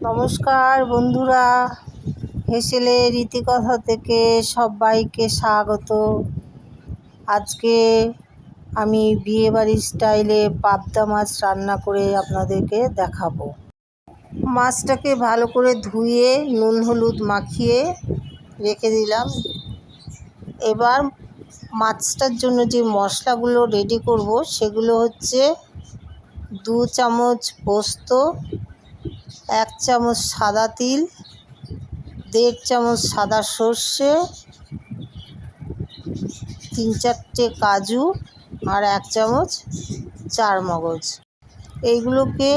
নমস্কার বন্ধুরা, হেসেলের রীতিকথা থেকে সবাইকে স্বাগত। আজকে আমি বিয়েবাড়ির স্টাইলে পাবদা মাছ রান্না করে আপনাদেরকে দেখাবো। মাছটাকে ভালো করে ধুয়ে নুন হলুদ মাখিয়ে রেখে দিলাম। এবার মাছটার জন্য যে মশলাগুলো রেডি করব সেগুলো হচ্ছে 2 চামচ পোস্ত, 1 চামচ সাদা তিল, 1.5 চামচ সাদা সর্ষে, 3-4টে কাজু আর 1 চামচ চারমগজ। এইগুলোকে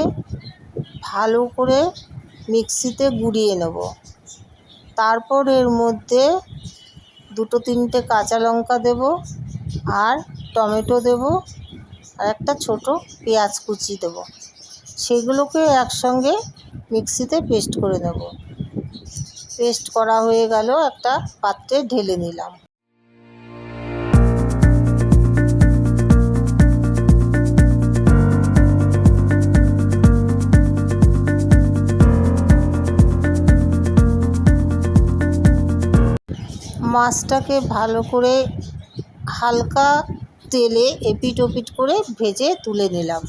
ভালো করে মিক্সিতে গুঁড়িয়ে নেব। তারপর এর মধ্যে 2-3টে কাঁচা লঙ্কা দেব, আর টমেটো দেব, আর একটা ছোট পেঁয়াজ কুচি দেব। সেগুলোকে একসঙ্গে মিক্সিতে পেস্ট করে নেব। পেস্ট করা হয়ে গেল, একটা পাত্রে ঢেলে নিলাম। মাছটাকে ভালো করে হালকা তেলে এপিট ওপিট করে ভেজে তুলে নিলাম।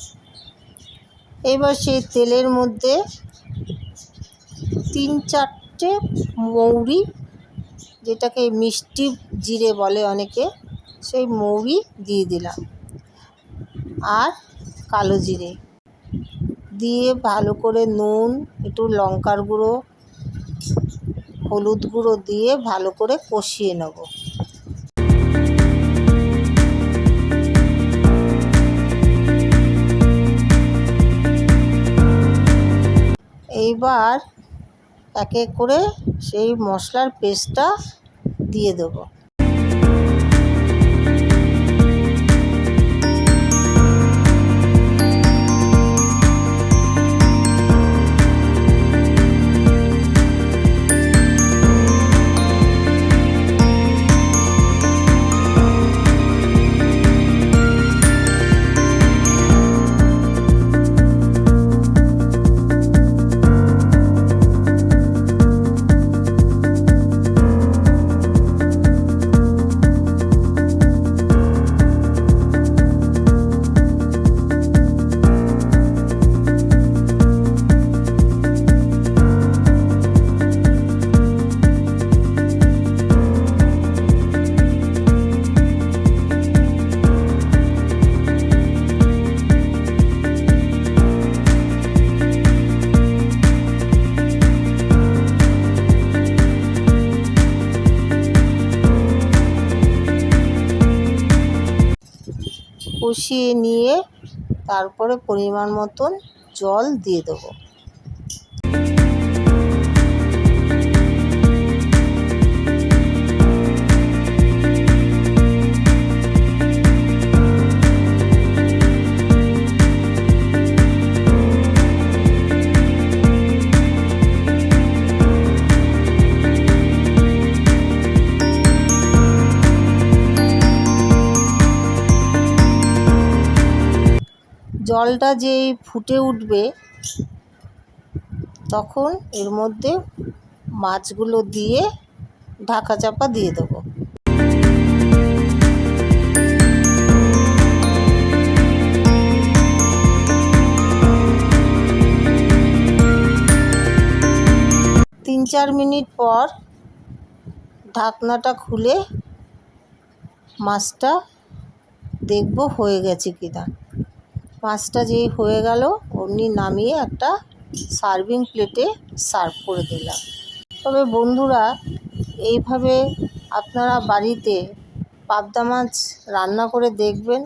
এবার সেই তেলের মধ্যে 3-4টে মৌরি, যেটাকে মিষ্টি জিরে বলে অনেকে, সেই মৌরি দিয়ে দিলাম, আর কালো জিরে দিয়ে ভালো করে নুন, একটু লঙ্কার গুঁড়ো, হলুদ গুঁড়ো দিয়ে ভালো করে কষিয়ে নেব। এইবার এক এক করে সেই মশলার পেস্টটা দিয়ে দেব। কষিয়ে নিয়ে তারপরে পরিমাণ মতন জল দিয়ে দেবো। জলটা যেই ফুটে উঠবে তখন এর মধ্যে মাছগুলো দিয়ে ঢাকা চাপা দিয়ে দেবো। তিন 4 মিনিট পর ঢাকনাটা খুলে মাছটা দেখব হয়ে গেছে কিনা। মাছটা যেই হয়ে গেল অমনি নামিয়ে একটা সার্ভিং প্লেটে সার্ভ করে দিলাম। তবে বন্ধুরা, এইভাবে আপনারা বাড়িতে পাবদা মাছ রান্না করে দেখবেন,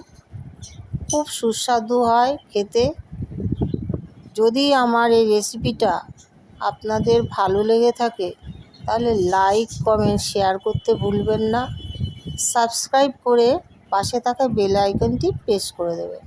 খুব সুস্বাদু হয় খেতে। যদি আমার এই রেসিপিটা আপনাদের ভালো লেগে থাকে তাহলে লাইক, কমেন্ট, শেয়ার করতে ভুলবেন না। সাবস্ক্রাইব করে পাশে থাকা বেল আইকনটি প্রেস করে দেবেন।